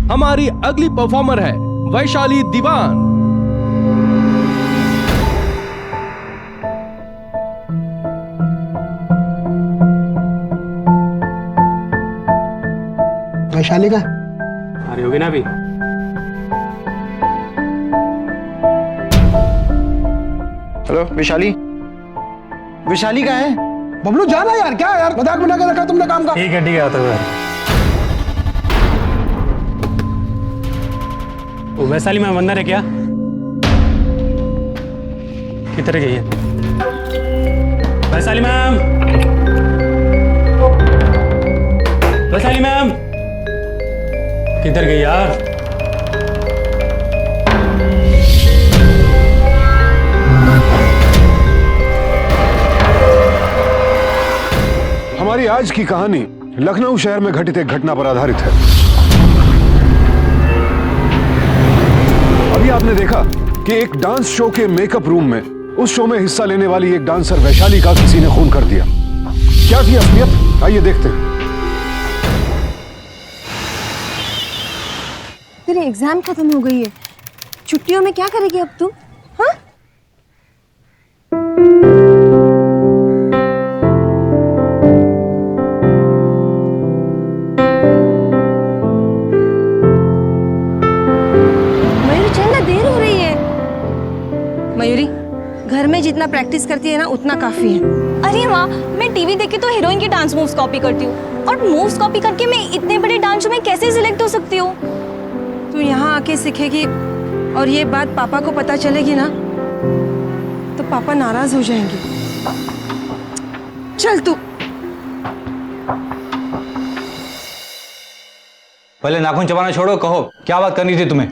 हमारी अगली परफॉर्मर है वैशाली दीवान। वैशाली का आ रही होगी ना अभी। हेलो वैशाली, वैशाली का है? बबलू जाना यार, क्या यार मजाक बना के रखा तुमने काम का। ठीक है आता हुआ। वो वैशाली मैम अंदर है क्या? किधर गई है वैशाली मैम? वैशाली मैम किधर गई यार? हमारी आज की कहानी लखनऊ शहर में घटित एक घटना पर आधारित है। अभी आपने देखा कि एक डांस शो के मेकअप रूम में उस शो में हिस्सा लेने वाली एक डांसर वैशाली का किसी ने खून कर दिया। क्या थी असलियत, आइए देखते हैं। तेरी एग्जाम खत्म हो गई है, छुट्टियों में क्या करेगी अब तू? हाँ? मयूरी चंदा देर हो रही है। मयूरी, घर में जितना प्रैक्टिस करती है ना उतना काफी है। अरे माँ, मैं टीवी देख के तो हीरोइन की डांस मूव्स कॉपी करती हूँ, और मूव्स कॉपी करके मैं इतने बड़े डांस शो में कैसे सिलेक्ट हो सकती हूँ? तू यहाँ आके सीखेगी और ये बात पापा को पता चलेगी ना तो पापा नाराज हो जाएंगे। चल तू। पहले नाखून चबाना छोड़ो, कहो क्या बात करनी थी तुम्हें?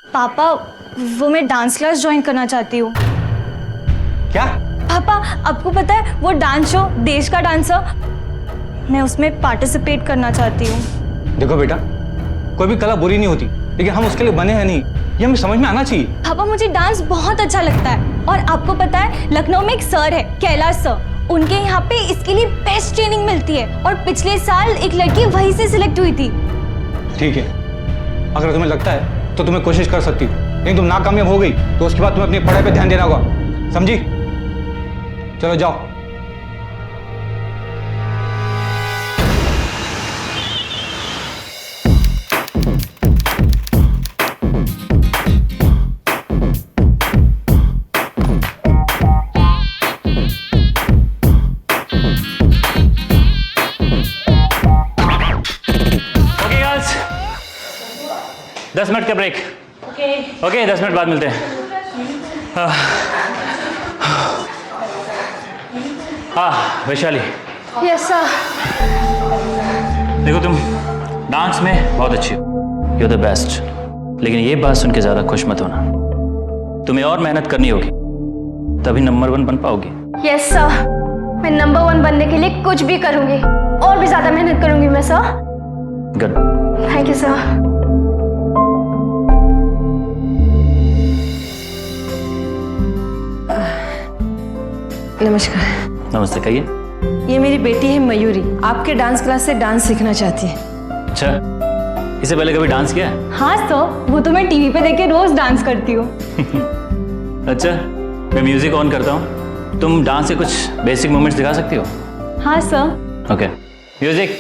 पापा, वो मैं डांस क्लास ज्वाइन करना चाहती हूँ। क्या? पापा, आपको पता है वो डांस शो देश का डांसर, मैं उसमें पार्टिसिपेट करना चाहती हूँ। देखो बेटा, कोई भी कला बुरी नहीं होती, लेकिन हम उसके लिए बने हैं नहीं, ये हमें समझ में आना चाहिए। पापा, मुझे डांस बहुत अच्छा लगता है, और आपको पता है लखनऊ में एक सर है, कैलाश सर, उनके यहाँ पे इसके लिए बेस्ट ट्रेनिंग मिलती है, और पिछले साल एक लड़की वहीं से सिलेक्ट हुई थी। ठीक है, अगर तुम्हें लगता है तो तुम्हें कोशिश कर सकती हो, लेकिन तुम नाकामयाब हो गई तो उसके बाद तुम्हें अपनी पढ़ाई पे ध्यान देना होगा, समझी? चलो जाओ। ओके गर्ल्स, 10 मिनट का ब्रेक। ओके 10 मिनट बाद मिलते हैं। हाँ वैशाली। Yes sir. देखो तुम डांस में बहुत अच्छी हो, यू द बेस्ट, लेकिन ये बात सुन के ज्यादा खुश मत होना, तुम्हें और मेहनत करनी होगी, तभी नंबर 1 बन पाओगी। यस सर, मैं नंबर 1 बनने के लिए कुछ भी करूंगी, और भी ज्यादा मेहनत करूंगी मैं sir. Good, thank you sir. नमस्कार। नमस्ते, कहिए। ये मेरी बेटी है मयूरी, आपके डांस क्लास से डांस सीखना चाहती है। अच्छा, इससे पहले कभी डांस किया है? हाँ सर, वो तो मैं टीवी पे देख के रोज डांस करती हूँ। अच्छा, मैं म्यूजिक ऑन करता हूँ, तुम डांस के कुछ बेसिक मूवमेंट्स दिखा सकती हो? हाँ सर। Okay, music.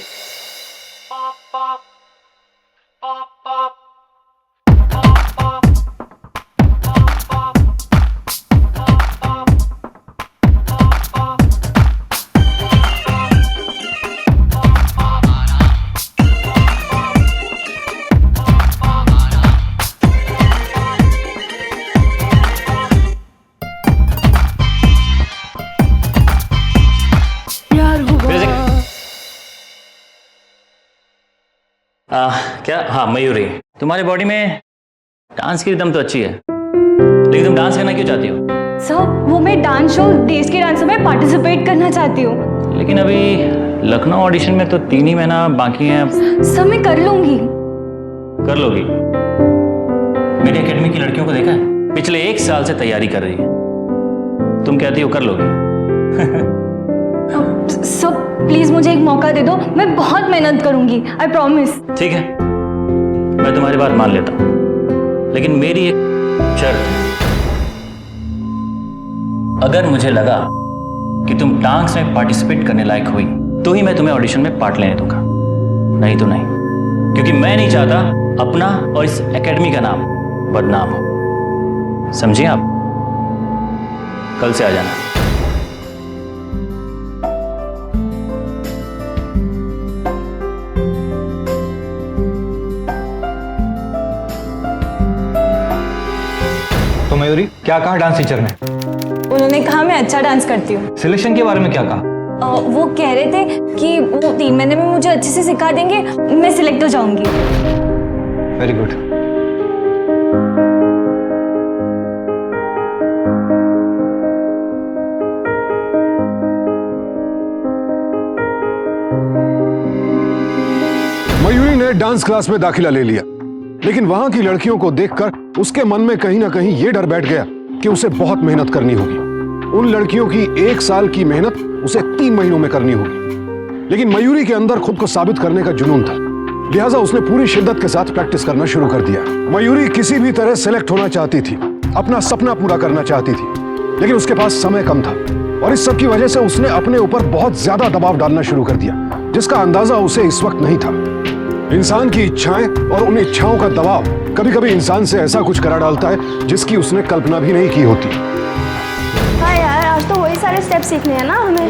क्या? हाँ मयूरी, तुम्हारी बॉडी में डांस की रिदम तो अच्छी है, लेकिन तुम डांस करना क्यों चाहती हो? सर, वो मैं डांस शो देश के डांसर में पार्टिसिपेट करना चाहती हूँ। लेकिन अभी लखनऊ ऑडिशन में तो 3 ही महीना बाकी है। सर मैं कर लूंगी। कर लोगी? मेरी एकेडमी की लड़कियों को देखा है, पिछले 1 साल से तैयारी कर रही है, तुम कहती हो कर लोगी? सर प्लीज मुझे एक मौका दे दो, मैं बहुत मेहनत करूंगी, आई प्रॉमिस। ठीक है, मैं तुम्हारी बात मान लेता हूं, लेकिन मेरी एक शर्त है। अगर मुझे लगा कि तुम डांस में पार्टिसिपेट करने लायक हुई तो ही मैं तुम्हें ऑडिशन में पार्ट लेने दूंगा, नहीं तो नहीं, क्योंकि मैं नहीं चाहता अपना और इस एकेडमी का नाम बदनाम हो। समझिए आप? कल से आ जाना। तो मयूरी, क्या कहा डांस टीचर ने? उन्होंने कहा मैं अच्छा डांस करती हूँ। सिलेक्शन के बारे में क्या कहा? वो कह रहे थे कि वो 3 महीने में मुझे अच्छे से सिखा देंगे, मैं सिलेक्ट हो जाऊंगी। Very good. मयूरी ने डांस क्लास में दाखिला ले लिया, लेकिन वहां की लड़कियों को देखकर उसके मन में कहीं ना कहीं यह डर बैठ गया कि उसे बहुत मेहनत करनी होगी। उन लड़कियों की 1 साल की मेहनत उसे 3 महीनों में करनी होगी। लेकिन मयूरी के अंदर खुद को साबित करने का जुनून था, लिहाजा उसने पूरी शिद्दत के साथ प्रैक्टिस करना शुरू कर दिया। मयूरी किसी भी तरह सेलेक्ट होना चाहती थी, अपना सपना पूरा करना चाहती थी, लेकिन उसके पास समय कम था और इस सब की वजह से उसने अपने ऊपर बहुत ज्यादा दबाव डालना शुरू कर दिया, जिसका अंदाजा उसे इस वक्त नहीं था। इंसान की इच्छाएं और उन इच्छाओं का दबाव कभी कभी इंसान से ऐसा कुछ करा डालता है जिसकी उसने कल्पना भी नहीं की होती। हाँ यार, आज तो वही सारे स्टेप सीखने हैं ना हमें।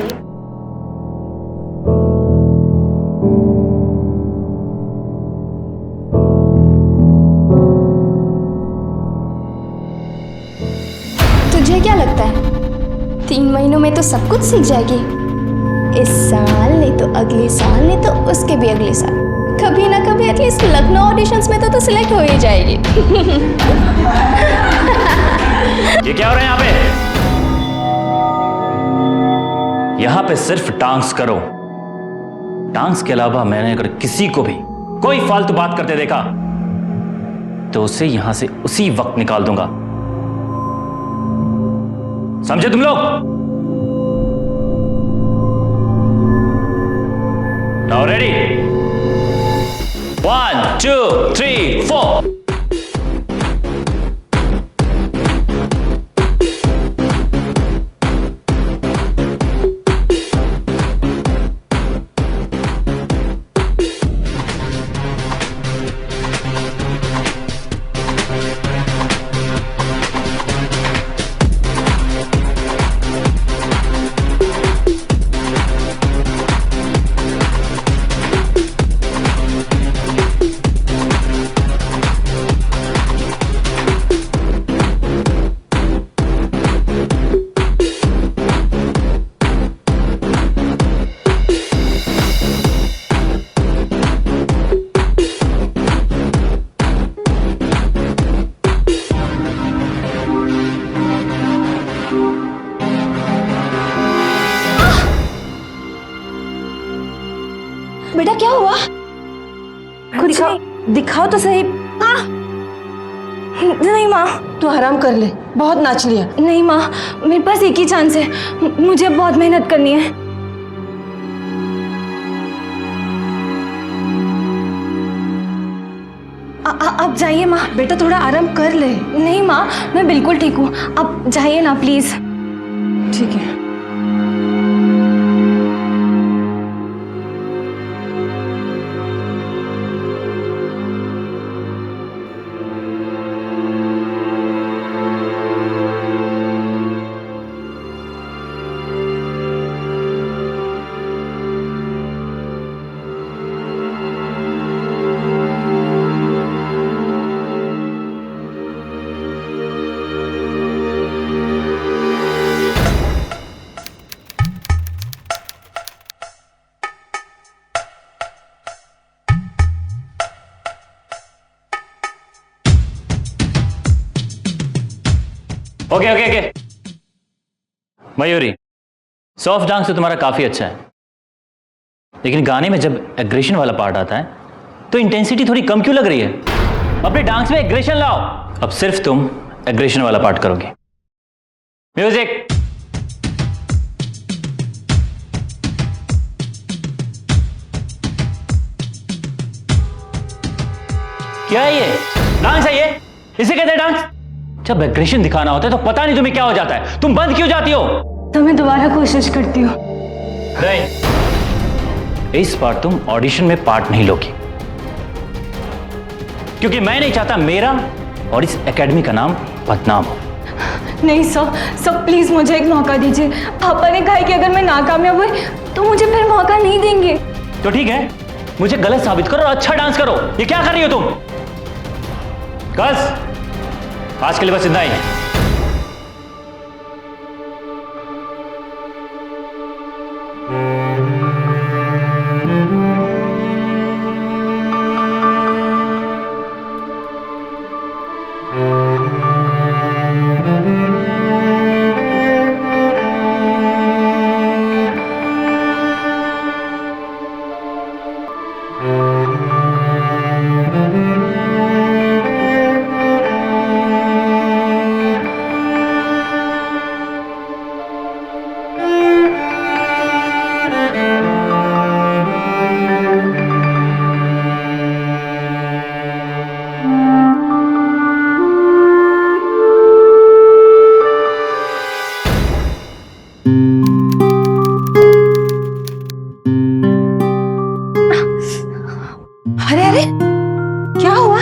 तुझे क्या लगता है 3 महीनों में तो सब कुछ सीख जाएगी? इस साल नहीं तो अगले साल, नहीं तो उसके भी अगले साल, कभी ना कभी एटलीस्ट लखनऊ ऑडिशंस में तो सिलेक्ट हो ही जाएगी। ये क्या हो रहा है यहाँ पे? यहां पे सिर्फ डांस करो। डांस के अलावा मैंने अगर किसी को भी कोई फालतू बात करते देखा तो उसे यहां से उसी वक्त निकाल दूंगा। समझे तुम लोग? Now ready? 1 2 3 4। बेटा क्या हुआ? कुछ दिखाओ तो सही। नहीं माँ। तू आराम कर ले, बहुत नाच लिया। नहीं माँ, मेरे पास एक ही चांस है, मुझे बहुत मेहनत करनी है। आप जाइए माँ। बेटा थोड़ा आराम कर ले। नहीं माँ, मैं बिल्कुल ठीक हूँ, आप जाइए ना प्लीज। ठीक है। Okay okay okay. Mayuri, soft dance तो तुम्हारा काफी अच्छा है, लेकिन गाने में जब एग्रेशन वाला पार्ट आता है तो इंटेंसिटी थोड़ी कम क्यों लग रही है? अपने डांस में एग्रेशन लाओ। अब सिर्फ तुम एग्रेशन वाला पार्ट करोगे। म्यूजिक। क्या है ये? डांस है ये? इसे कहते हैं डांस? जब एग्रेशन दिखाना होता है तो पता नहीं तुम्हें क्या हो जाता है, तुम बंद क्यों जाती हो? तो मैं दोबारा कोशिश करती हूँ। नहीं, इस बार तुम ऑडिशन में पार्ट नहीं लोगी, क्योंकि मैं नहीं चाहता मेरा और इस एकेडमी का नाम बदनाम हो। नहीं सर, प्लीज मुझे एक मौका दीजिए। पापा ने कहा है कि अगर मैं नाकामयाब हुई तो मुझे फिर मौका नहीं देंगे। तो ठीक है, मुझे गलत साबित करो और अच्छा डांस करो। ये क्या कर रही हो तुम? बस आज के लिए बस इतना ही। अरे अरे, क्या हुआ?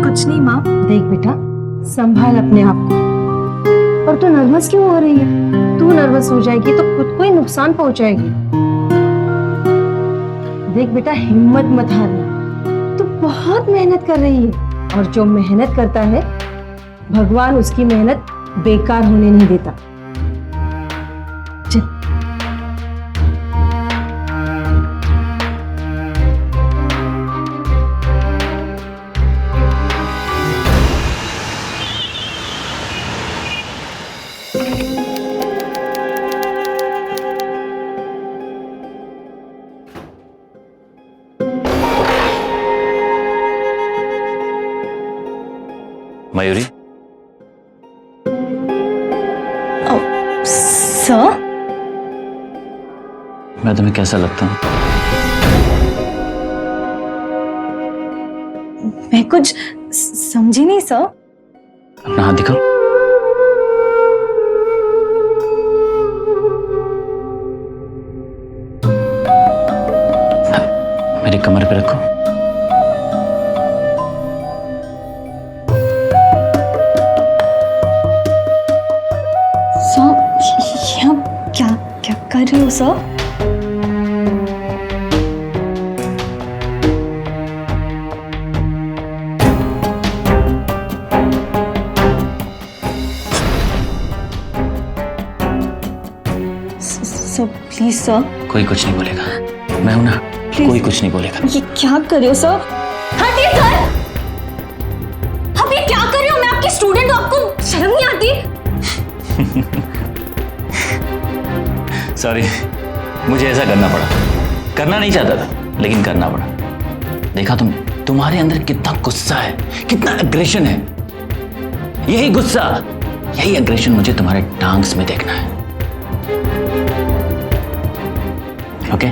कुछ नहीं माँ। देख बेटा, संभाल अपने आप को। और तू नर्वस क्यों हो रही है? तू नर्वस हो जाएगी तो खुद को ही नुकसान पहुंचाएगी। देख बेटा, हिम्मत मत हारना। तू बहुत मेहनत कर रही है, और जो मेहनत करता है भगवान उसकी मेहनत बेकार होने नहीं देता। चल। मयूरी, सर, मैं तुम्हें कैसा लगता हूं? मैं कुछ समझी नहीं सर। अपना हाथ दिखाओ। मेरी कमर पे रखो। क्या क्या कर रही हो सर? Sir please sir. कोई कुछ नहीं बोलेगा, मैं हूं ना। कोई कुछ नहीं बोलेगा। ये क्या कर रहे हो सर? हटिए सर। आप ये क्या कर रहे हो? मैं आपकी स्टूडेंट हूँ, आपको शर्म नहीं आती? सॉरी, मुझे ऐसा करना पड़ा। करना नहीं चाहता था, लेकिन करना पड़ा। देखा तुम्हारे अंदर कितना गुस्सा है, कितना एग्रेशन है। यही गुस्सा, यही एग्रेशन मुझे तुम्हारे टांग्स में देखना है। ओके?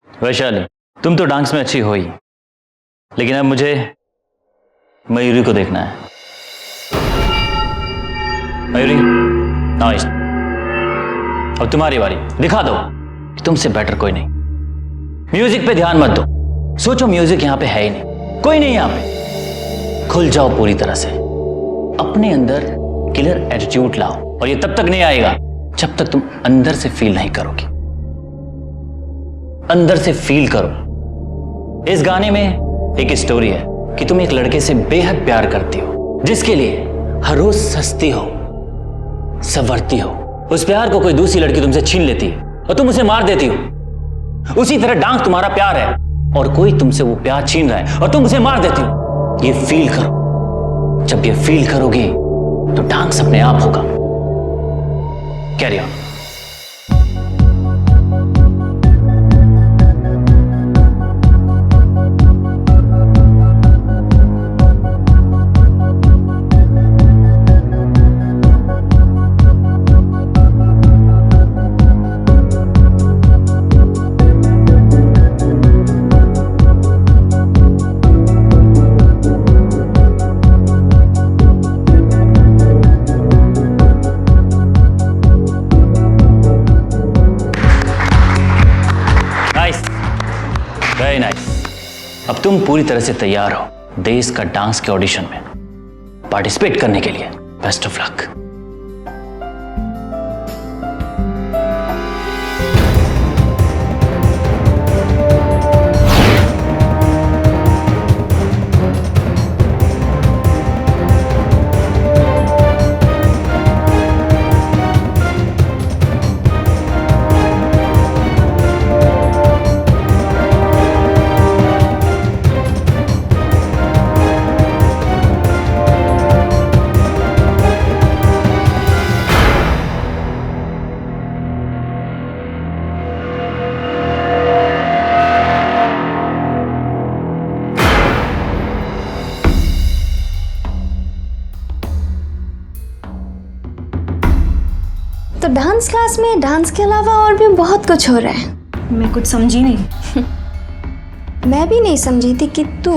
वैशाली, तुम तो डांस में अच्छी हो ही, लेकिन अब मुझे मयूरी को देखना है। मयूरी, नाइस। अब तुम्हारी बारी, दिखा दो कि तुमसे बेटर कोई नहीं। म्यूजिक पे ध्यान मत दो, सोचो म्यूजिक यहां पे है ही नहीं, कोई नहीं यहां पे। खुल जाओ पूरी तरह से, अपने अंदर किलर एटीट्यूड लाओ, और ये तब तक नहीं आएगा जब तक तुम अंदर से फील नहीं करोगी। अंदर से फील करो। इस गाने में एक स्टोरी है कि तुम एक लड़के से बेहद प्यार करती हो, जिसके लिए हर रोज सस्ती हो, संवरती हो। उस प्यार को कोई दूसरी लड़की तुमसे छीन लेती है और तुम उसे मार देती हो। उसी तरह डांस तुम्हारा प्यार है और कोई तुमसे वो प्यार छीन रहा है और तुम उसे मार देती हो। ये फील करो। जब ये फील करोगे तो डांस अपने आप होगा। Carry on. Very nice. अब तुम पूरी तरह से तैयार हो देश का डांस के ऑडिशन में पार्टिसिपेट करने के लिए। Best of luck. तो डांस क्लास में डांस के अलावा और भी बहुत कुछ हो रहा है। मैं कुछ समझी नहीं। मैं भी नहीं समझी थी कि तू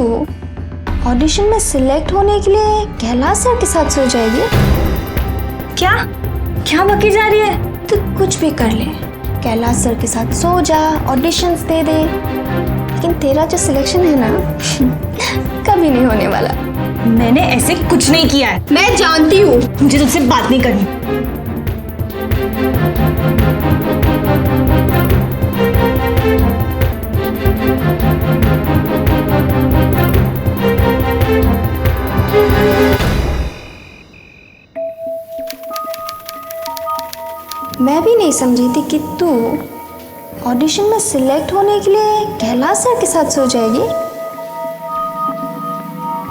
ऑडिशन में सिलेक्ट होने के लिए कैलाश सर के साथ सो जाएगी। क्या क्या बकी जा रही है? तू कुछ भी कर ले, कैलाश सर के साथ सो जा, ऑडिशंस दे दे, लेकिन तेरा जो सिलेक्शन है ना कभी नहीं होने वाला। मैंने ऐसे कुछ नहीं किया है। मैं जानती हूँ। मुझे तुझसे बात नहीं करनी। मैं भी नहीं समझी थी कि तू ऑडिशन में सिलेक्ट होने के लिए कैलाश सर के साथ सो जाएगी।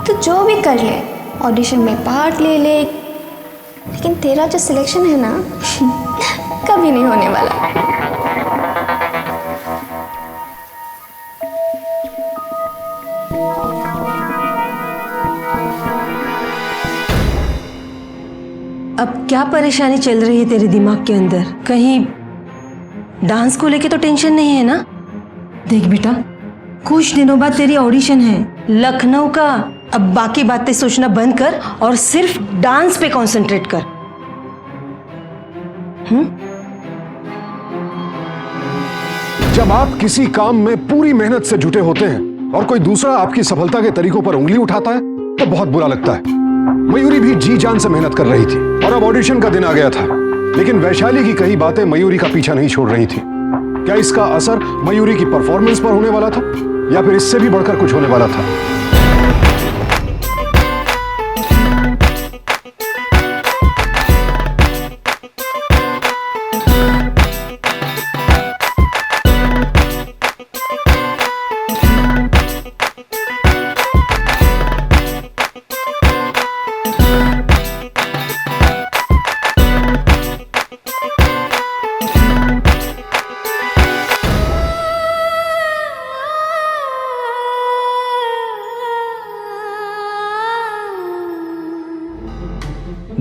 तो जो भी कर ले, ऑडिशन में पार्ट ले ले, लेकिन तेरा जो सिलेक्शन है ना कभी नहीं होने वाला। अब क्या परेशानी चल रही है तेरे दिमाग के अंदर? कहीं डांस को लेके तो टेंशन नहीं है ना? देख बेटा, कुछ दिनों बाद तेरी ऑडिशन है लखनऊ का। अब बाकी बातें सोचना बंद कर और सिर्फ डांस पे कंसंट्रेट कर। जब आप किसी काम में पूरी मेहनत से जुटे होते हैं और कोई दूसरा आपकी सफलता के तरीकों पर उंगली उठाता है तो बहुत बुरा लगता है। मयूरी भी जी जान से मेहनत कर रही थी और अब ऑडिशन का दिन आ गया था, लेकिन वैशाली की कही बातें मयूरी का पीछा नहीं छोड़ रही थी। क्या इसका असर मयूरी की परफॉर्मेंस पर होने वाला था या फिर इससे भी बढ़कर कुछ होने वाला था?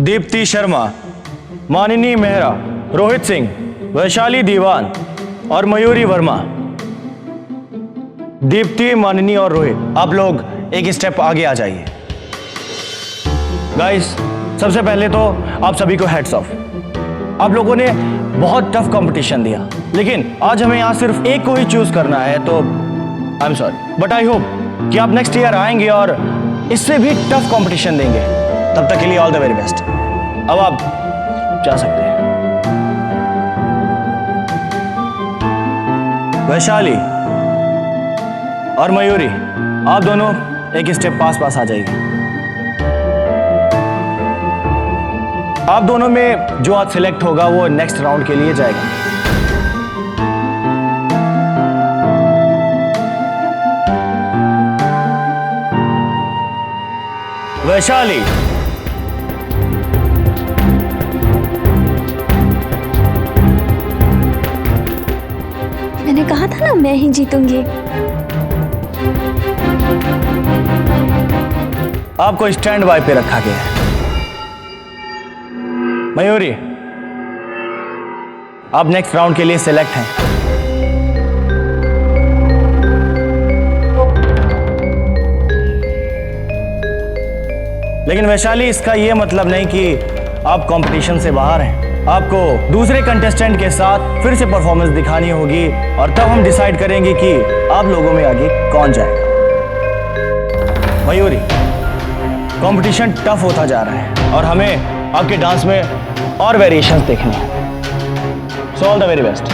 दीप्ति शर्मा, मानिनी मेहरा, रोहित सिंह, वैशाली दीवान और मयूरी वर्मा, दीप्ति, माननी और रोहित, आप लोग एक स्टेप आगे आ जाइए। गाइस, सबसे पहले तो आप सभी को हेड्स ऑफ। आप लोगों ने बहुत टफ कंपटीशन दिया, लेकिन आज हमें यहाँ सिर्फ एक को ही चूज करना है, तो I am sorry, but I hope कि आप नेक्स्ट ईयर आएंगे और इससे भी टफ कंपटीशन देंगे। तब तक के लिए ऑल द वेरी बेस्ट। अब आप जा सकते हैं। वैशाली और मयूरी, आप दोनों एक स्टेप पास आ जाइए। आप दोनों में जो आज सिलेक्ट होगा वो नेक्स्ट राउंड के लिए जाएगा। वैशाली, मैंने कहा था ना मैं ही जीतूंगी। आपको स्टैंड बाय पे रखा गया है। मयूरी, आप नेक्स्ट राउंड के लिए सिलेक्ट हैं। लेकिन वैशाली, इसका यह मतलब नहीं कि आप कंपटीशन से बाहर हैं। आपको दूसरे कंटेस्टेंट के साथ फिर से परफॉर्मेंस दिखानी होगी और तब हम डिसाइड करेंगे कि आप लोगों में आगे कौन जाएगा। मयूरी, कंपटीशन टफ होता जा रहा है और हमें आपके डांस में और वेरिएशंस देखने हैं। So all the very best.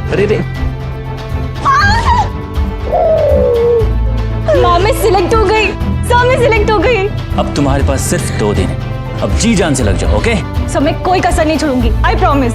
अरे रे, माँ मैं सिलेक्ट हो गई, सर मैं सिलेक्ट हो गई। अब तुम्हारे पास सिर्फ 2 दिन है। अब जी जान से लग जाओ, ओके? सर मैं कोई कसर नहीं छोड़ूंगी, आई प्रॉमिस।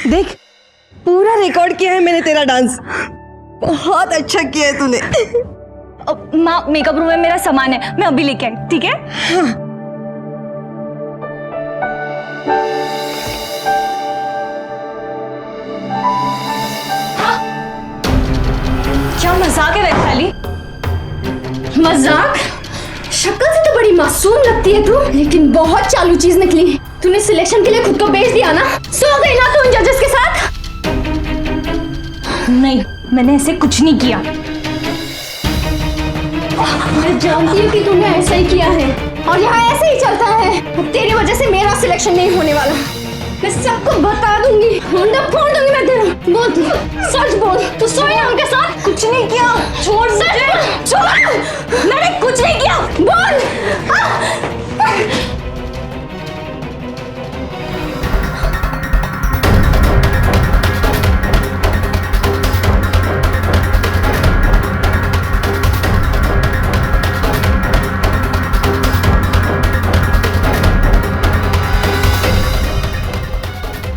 देख, पूरा रिकॉर्ड किया है मैंने तेरा डांस। बहुत अच्छा किया है तूने। माँ, मेकअप रूम में मेरा सामान है, मैं अभी लेके आई, ठीक है? हाँ। क्या मजाक है वैशाली? मजाक? शक्ल से तो बड़ी मासूम लगती है तू, लेकिन बहुत चालू चीज निकली। तूने सिलेक्शन के लिए खुद को बेच दिया ना? सो गई ना तू उन जजेस के साथ? नहीं, मैंने ऐसे कुछ नहीं किया। मैं जानती हूँ कि तूने ऐसा ही किया है और यहाँ ऐसे ही चलता है। अब तेरी वजह से मेरा सिलेक्शन नहीं होने वाला। मैं सबको बता दूंगी, मुंडा फोड़ दूंगी मैं तेरा। बोल तू, सच बोल, तू सोई ना उनके साथ? कुछ नहीं किया। छोड़ मुझे, छोड़। मैंने कुछ नहीं किया, बोल।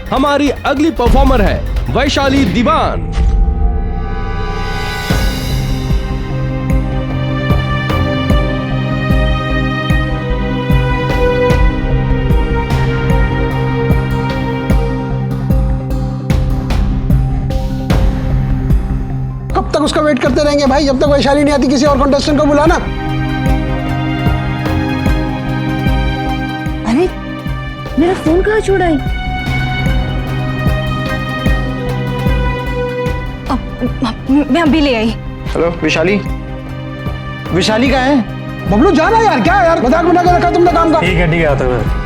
हमारी अगली परफॉर्मर है वैशाली दीवान। वेट करते रहेंगे भाई? जब तक वैशाली नहीं आती किसी और कंटेस्टेंट को बुलाना। अरे मेरा फोन कहाँ छोड़ा है? मैं अभी ले आई। हेलो विशाली, विशाली कहाँ है? बबलू जाना यार, क्या यार मजाक बना के रखा तुमने काम का। ठीक है आता हूँ मैं।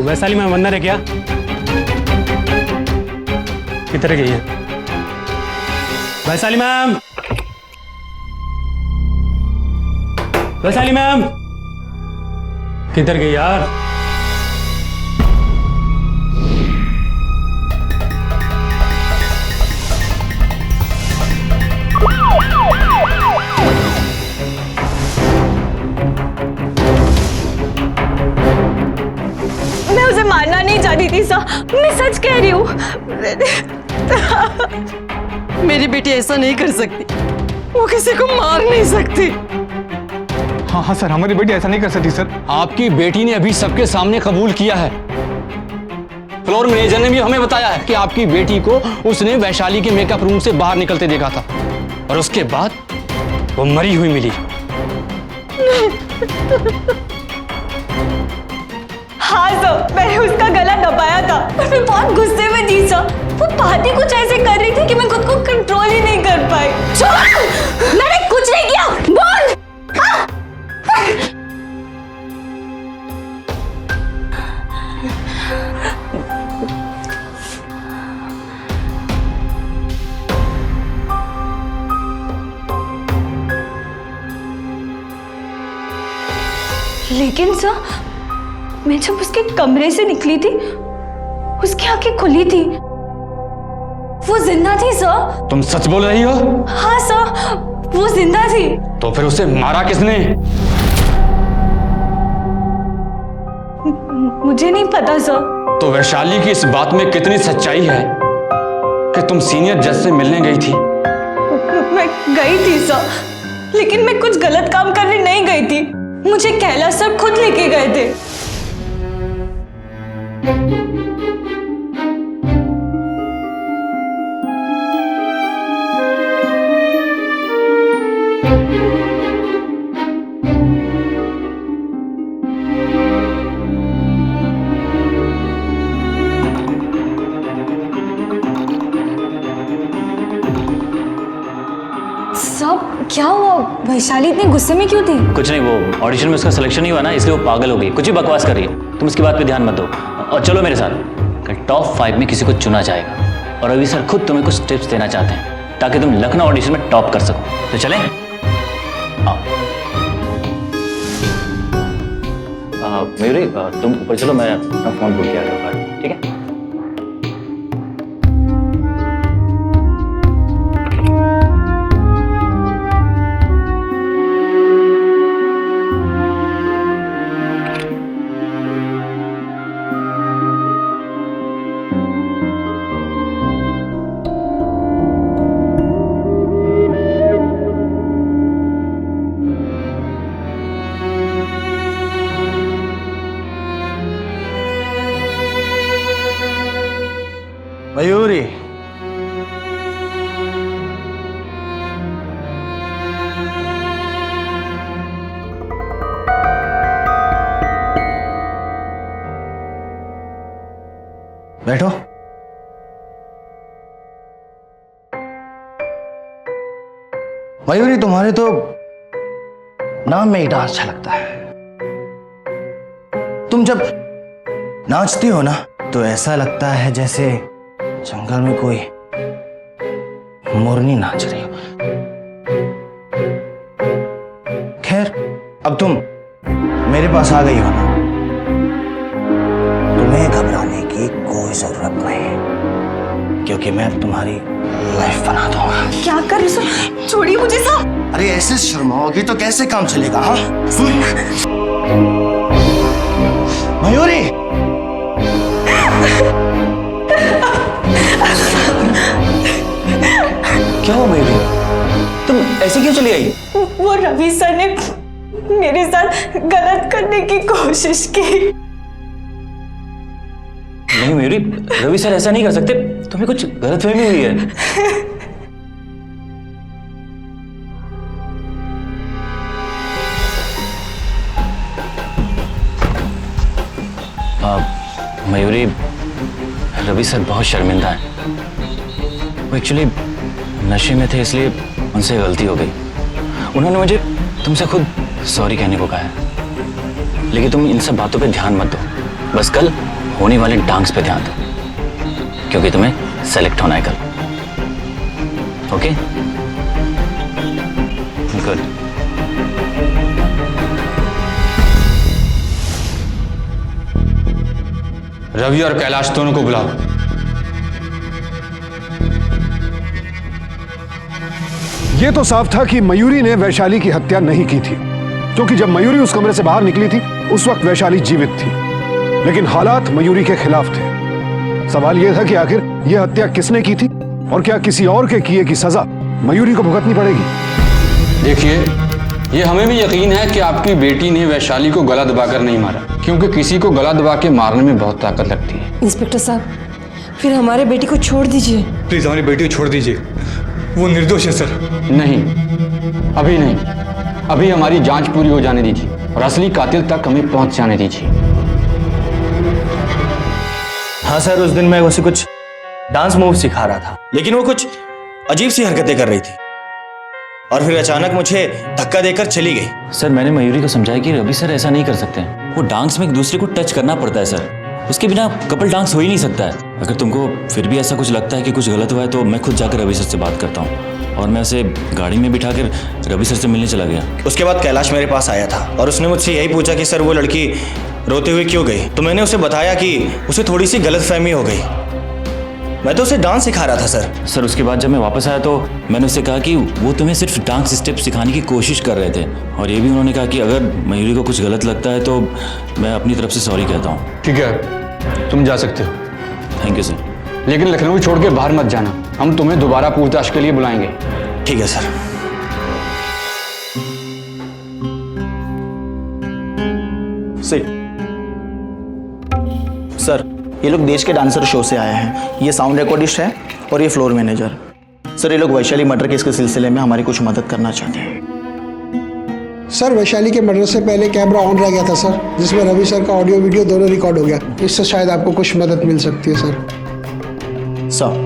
वैशाली मैम अंदर है क्या? किधर गई है वैशाली मैम? वैशाली मैम किधर गई यार? मैं उसे मारना नहीं चाहती थी सर, मैं सच कह रही हूँ। मेरी बेटी ऐसा नहीं कर सकती, वो किसी को मार नहीं सकती। हाँ हाँ सर, हमारी बेटी ऐसा नहीं कर सकती सर। आपकी बेटी ने अभी सबके सामने कबूल किया है। फ्लोर मैनेजर ने भी हमें बताया है कि आपकी बेटी को उसने वैशाली के मेकअप रूम से बाहर निकलते देखा था और उसके बाद वो मरी हुई मिली। हाँ सर, मैंने उसका गला दबाया था और मैं बहुत गुस्से में थी सर। वो बात ही कुछ ऐसे कर रही थी कि मैं खुद को कंट्रोल ही नहीं कर पाई। छोड़! मैंने कुछ नहीं किया, बोल! लेकिन सर, मैं जब उसके कमरे से निकली थी, उसकी आंखें खुली थी, वो जिंदा थी सर। तुम सच बोल रही हो? हाँ सर, वो जिंदा थी। तो फिर उसे मारा किसने? मुझे नहीं पता सर। तो वैशाली की इस बात में कितनी सच्चाई है कि तुम सीनियर जज से मिलने गई थी? मैं गई थी सर, लेकिन मैं कुछ गलत काम करने नहीं गई थी। मुझे कैलाश सर खुद लेके गए थे। सब क्या हुआ? वैशाली इतने गुस्से में क्यों थी? कुछ नहीं, वो ऑडिशन में उसका सिलेक्शन नहीं हुआ ना, इसलिए वो पागल हो गई। कुछ ही बकवास कर रही है, तुम इसकी बात पे ध्यान मत दो। और चलो मेरे साथ, कल टॉप 5 में किसी को चुना जाएगा और रवि सर खुद तुम्हें कुछ टिप्स देना चाहते हैं ताकि तुम लखनऊ ऑडिशन में टॉप कर सको। तो चलें? आओ। मयूरी, तुम ऊपर चलो, मैं अपना फोन बुक किया करूँगा, ठीक है? मयूरी, बैठो। मयूरी, तुम्हारे तो नाम में ही डांस अच्छा लगता है। तुम जब नाचती हो ना तो ऐसा लगता है जैसे जंगल में कोई मोरनी नाच रही हो। खैर, अब तुम मेरे पास आ गई हो ना, तुम्हें घबराने की कोई जरूरत नहीं। क्योंकि मैं अब तुम्हारी लाइफ बना दूंगा। क्या कर रहे हो सर? छोड़िए मुझे सर। अरे ऐसे शर्माओगी तो कैसे काम चलेगा? हाँ मयूरी, क्या हुआ मयूरी? तुम ऐसे क्यों चली आई? वो रवि सर ने मेरे साथ गलत करने की कोशिश की। नहीं मयूरी, रवि सर ऐसा नहीं कर सकते, तुम्हें कुछ गलतफहमी हुई है। मयूरी, रवि सर बहुत शर्मिंदा हैं। वो एक्चुअली नशे में थे, इसलिए उनसे गलती हो गई। उन्होंने मुझे तुमसे खुद सॉरी कहने को कहा है, लेकिन तुम इन सब बातों पे ध्यान मत दो। बस कल होने वाले डांस पे ध्यान दो, क्योंकि तुम्हें सेलेक्ट होना है कल। ओके? गुड। रवि और कैलाश दोनों को बुलाओ। यह तो साफ था कि मयूरी ने वैशाली की हत्या नहीं की थी, क्योंकि जब मयूरी उस कमरे से बाहर निकली थी उस वक्त वैशाली जीवित थी। लेकिन हालात मयूरी के खिलाफ थे। सवाल यह था कि आखिर यह हत्या किसने की थी और क्या किसी और के किए की सजा मयूरी को भुगतनी पड़ेगी? देखिए, ये हमें भी यकीन है कि आपकी बेटी ने वैशाली को गला दबाकर नहीं मारा, क्योंकि किसी को गला दबा के मारने में बहुत ताकत लगती है। इंस्पेक्टर साहब, फिर हमारे बेटी को छोड़ दीजिए। प्लीज हमारी बेटी को छोड़ दीजिए, वो निर्दोष है सर। नहीं, अभी नहीं। अभी हमारी जांच पूरी हो जाने दीजिए और असली कातिल तक हमें पहुंच जाने दीजिए। हाँ सर, उस दिन मैं उसे कुछ डांस मूव सिखा रहा था, लेकिन वो कुछ अजीब सी हरकतें कर रही थी और फिर अचानक मुझे धक्का देकर चली गई। सर, मैंने मयूरी को समझाया कि रवि सर ऐसा नहीं कर सकते। वो डांस में एक दूसरे को टच करना पड़ता है सर, उसके बिना कपल डांस हो ही नहीं सकता है। अगर तुमको फिर भी ऐसा कुछ लगता है कि कुछ गलत हुआ है तो मैं खुद जाकर रवि सर से बात करता हूँ। और मैं उसे गाड़ी में बिठाकर रवि सर से मिलने चला गया। उसके बाद कैलाश मेरे पास आया था और उसने मुझसे यही पूछा कि सर वो लड़की रोते हुए क्यों गई। तो मैंने उसे बताया कि उसे थोड़ी सी गलतफहमी हो गई। मैं तो उसे डांस सिखा रहा था सर। सर, उसके बाद जब मैं वापस आया तो मैंने उससे कहा कि वो तुम्हें सिर्फ डांस स्टेप सिखाने की कोशिश कर रहे थे, और ये भी उन्होंने कहा कि अगर मयूरी को कुछ गलत लगता है तो मैं अपनी तरफ से सॉरी कहता हूँ। ठीक है, तुम जा सकते हो। Thank you sir. लेकिन लखनऊ छोड़ के बाहर मत जाना, हम तुम्हें दोबारा पूछताछ के लिए बुलाएंगे। ठीक है सर। सर, ये लोग देश के डांसर शो से आए हैं। ये साउंड रिकॉर्डिस्ट है और ये फ्लोर मैनेजर। सर, ये लोग वैशाली मर्डर केस के सिलसिले में हमारी कुछ मदद करना चाहते हैं। सर, वैशाली के मर्डर से पहले कैमरा ऑन रह गया था सर, जिसमें रवि सर का ऑडियो वीडियो दोनों रिकॉर्ड हो गया। इससे शायद आपको कुछ मदद मिल सकती है सर। सर,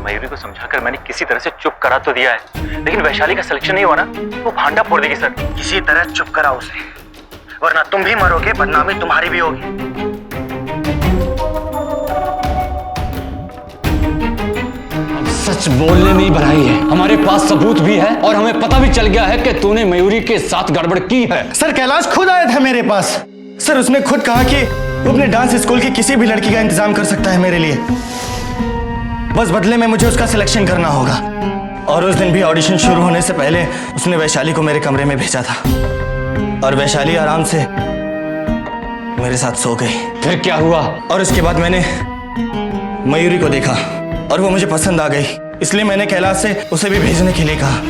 मयूरी को समझाकर मैंने किसी तरह से चुप करा तो दिया है, लेकिन वैशाली का सिलेक्शन नहीं हुआ ना, वो भांडा फोड़ देगी सर। किसी तरह चुप कराओ उसे, वरना तुम भी मरोगे, बदनामी तुम्हारी भी होगी। सच बोलने में ही भलाई है। हमारे पास सबूत भी है और हमें पता भी चल गया है कि तूने मयूरी के साथ गड़बड़ की है। सर, कैलाश खुद आया था मेरे पास। सर, उसने खुद कहा कि वो अपने डांस स्कूल की किसी भी लड़की का इंतजाम कर सकता है मेरे लिए, बस बदले में मुझे उसका सिलेक्शन करना होगा। और उस दिन भी ऑडिशन शुरू होने से पहले उसने वैशाली को मेरे कमरे में भेजा था और वैशाली आराम से मेरे साथ सो गई। फिर क्या हुआ? और उसके बाद मैंने मयूरी को देखा और वो मुझे पसंद आ गई, इसलिए मैंने कैलाश से उसे भी भेजने के लिए कहा।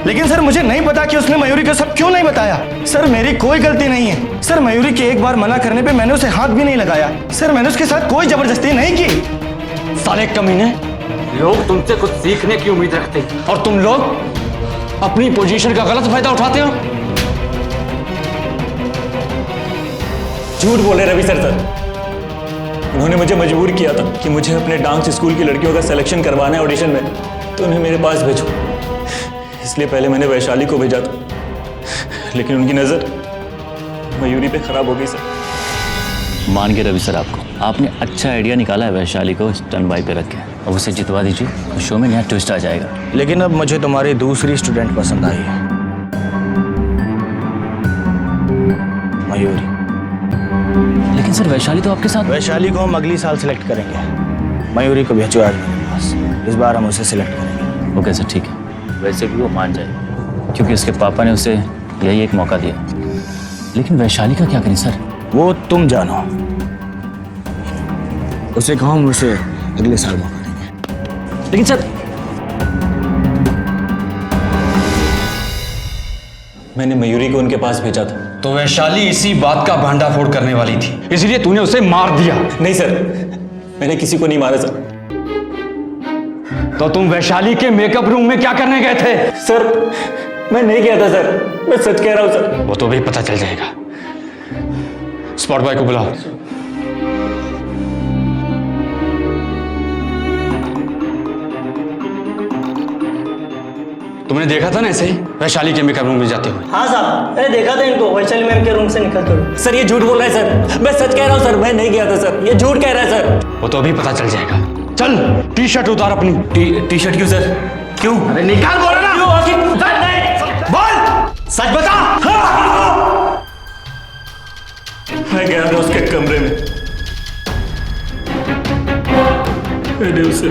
लेकिन सर, मुझे नहीं पता कि उसने मयूरी को सब क्यों नहीं बताया। सर, मेरी कोई गलती नहीं है। सर, मयूरी के एक बार मना करने पे मैंने उसे हाथ भी नहीं लगाया। सर, मैंने उसके साथ कोई जबरदस्ती नहीं की। साले कमीने, लोग तुमसे कुछ सीखने की उम्मीद रखते हैं और तुम लोग अपनी पोजीशन का गलत फायदा उठाते हो। झूठ बोले रवि सर। उन्होंने मुझे मजबूर किया था कि मुझे अपने डांस स्कूल की लड़कियों का सिलेक्शन करवाना है ऑडिशन में, तो उन्हें मेरे पास भेजो। इसलिए पहले मैंने वैशाली को भेजा था, लेकिन उनकी नजर मयूरी पे खराब हो गई सर। मान के रवि सर, आपने अच्छा आइडिया निकाला है वैशाली को स्टैंड बाय पे रख के। अब उसे जितवा दीजिए तो शो में नया ट्विस्ट आ जाएगा। लेकिन अब मुझे तुम्हारी दूसरी स्टूडेंट पसंद आई है, मयूरी। लेकिन सर वैशाली तो आपके साथ। वैशाली को हम अगली साल सिलेक्ट करेंगे, मयूरी को भेजो आज मेरे पास, इस बार हम उसे सिलेक्ट करेंगे। ओके सर, ठीक है। वैसे भी वो मान जाएगा क्योंकि उसके पापा ने उसे यही एक मौका दिया। लेकिन वैशाली का क्या करें सर? वो तुम जानो, उसे कहो हम उसे अगले साल मौका देंगे। लेकिन सर मैंने मयूरी को उनके पास भेजा था। तो वैशाली इसी बात का भांडाफोड़ करने वाली थी, इसलिए तूने उसे मार दिया। नहीं सर, मैंने किसी को नहीं मारा सर। तो तुम वैशाली के मेकअप रूम में क्या करने गए थे? सर मैं नहीं गया था सर, मैं सच कह रहा हूं सर। वो तो भी पता चल जाएगा। स्पॉट बॉय को बुलाओ। तुमने देखा था ना ऐसे ही वैशाली के मेकअप रूम में जाते हुए? हाँ साहब, मैंने देखा था इनको वैशाली मैम के रूम से निकलते हुए। सर ये झूठ बोल रहा है सर, मैं सच कह रहा हूं सर, मैं नहीं गया था सर, ये झूठ कह रहा है सर। वो तो अभी पता चल जाएगा। चल टी शर्ट उतार अपनी। टी शर्ट क्यों सर? क्यों? अरे निकाल, बोल रहा ना। क्यों आखिर? बोल, सच बता। मैं गया था उसके कमरे में, मैंने उसे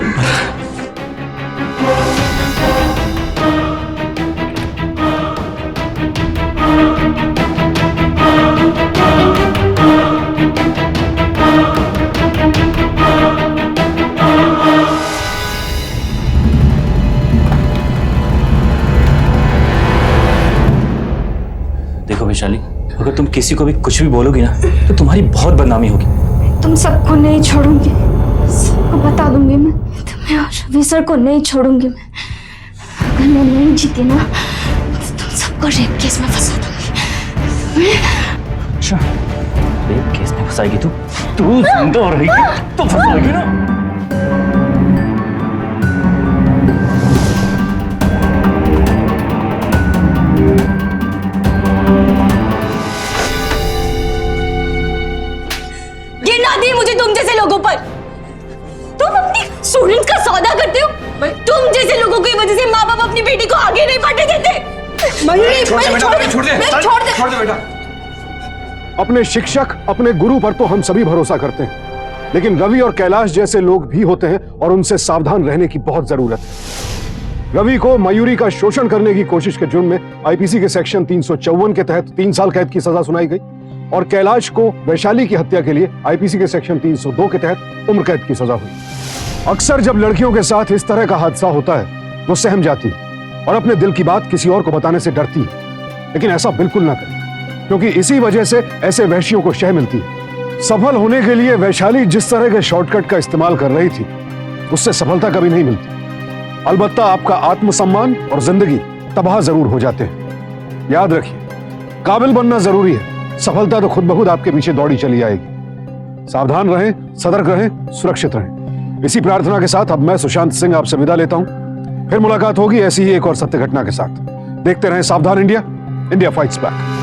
देखो वैशाली, अगर तुम किसी को भी कुछ भी बोलोगी ना तो तुम्हारी बहुत बदनामी होगी। तुम सबको नहीं छोड़ूंगी, सबको बता दूंगी मैं, तुम्हें और रवि सर को नहीं छोड़ूंगी मैं। अगर मैं नहीं जीती ना तो तुम सबको रेप केस में फंसा दूंगी। अच्छा, रेप केस में फंसाएगी तू? तू जिंदा रहेगी तो फंसाएगी ना। मुझे तुम जैसे लोगों पर, तुम अपनी स्टूडेंट्स का सौदा करते हो। तुम जैसे लोगों की वजह से माँ बाप अपनी बेटी को आगे नहीं बढ़ने देते। मयूरी, छोड़ दे बेटा। अपने शिक्षक, अपने गुरु पर तो हम सभी भरोसा करते हैं, लेकिन रवि और कैलाश जैसे लोग भी होते हैं और उनसे सावधान रहने की बहुत जरूरत है। रवि को मयूरी का शोषण करने की कोशिश के जुर्म में आईपीसी के सेक्शन 354 के तहत 3 साल कैद की सजा सुनाई गई और कैलाश को वैशाली की हत्या के लिए आईपीसी के सेक्शन 302 के तहत उम्र कैद की सजा हुई। अक्सर जब लड़कियों के साथ इस तरह का हादसा होता है वो सहम जाती है और अपने दिल की बात किसी और को बताने से डरती है, लेकिन ऐसा बिल्कुल ना करें क्योंकि इसी वजह से ऐसे वहशियों को शह मिलती है। सफल होने के लिए वैशाली जिस तरह के शॉर्टकट का इस्तेमाल कर रही थी उससे सफलता कभी नहीं मिलती। अलबत्ता आपका आत्मसम्मान और जिंदगी तबाह जरूर हो जाते हैं। याद रखिए, काबिल बनना जरूरी है, सफलता तो खुद ब खुद आपके पीछे दौड़ी चली आएगी। सावधान रहें, सतर्क रहें, सुरक्षित रहें। इसी प्रार्थना के साथ अब मैं सुशांत सिंह आपसे विदा लेता हूं। फिर मुलाकात होगी ऐसी ही एक और सत्य घटना के साथ। देखते रहें सावधान इंडिया, इंडिया फाइट्स बैक।